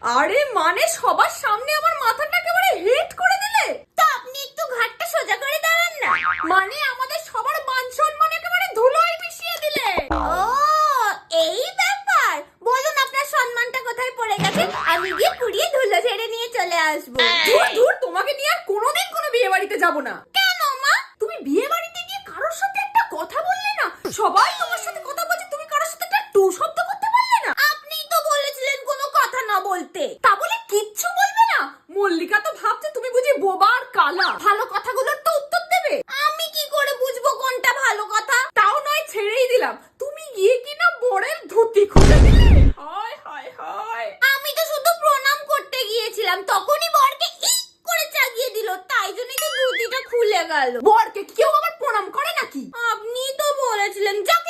আরে মানে সবার সামনে আমার মাথাটা একেবারে হেট করে দিলে। তো আপনি একটু ঘাটটা সোজা করে দাঁড়ান না। মানে আমাদের সবার মান সম্মান একেবারে ধুলোয় মিশিয়ে দিলে। ও এই ব্যাপার, বলুন আপনার সম্মানটা কোথায় পড়ে গেছে, আমি গিয়ে পুড়িয়ে ধুলো ঝেড়ে নিয়ে চলে আসবো। ধুর ধুর, তোমাকে নিয়ে আর কোনোদিন কোনো বিয়ে বাড়িতে যাবো না। কেন মা? তুমি বিয়ে বাড়িতে গিয়ে কারোর সাথে একটা কথা বললে না? সবাই তোমার সাথে কথা বলছে, তুমি কারোর সাথে একটা টু শব্দ করতে পারলে না? আপনিই তো বলেছিলেন কোনো কথা না বলতে। তা বলে কিচ্ছু বলবে না? মল্লিকা তো ভাবছে তুমি বুঝি বোবা আর কালা, ভালো কথাগুলোর তো উত্তর দেবে। আমি কি করে বুঝবো কোনটা ভালো কথা? তাও নয়, ছেড়েই দিলাম, তুমি গিয়ে কিনা বরের ধুতি খুলে দিলে। হায় হায় হায়। আমি তো শুধু প্রণাম করতে গিয়েছিলাম, তখনই বরকে ই করে চাগিয়ে দিল, তাই জন্যই তো ধুতিটা খুলে গেল। বরকে কেউ আবার প্রণাম করে নাকি? আপনি তো বলেছিলেন, যাক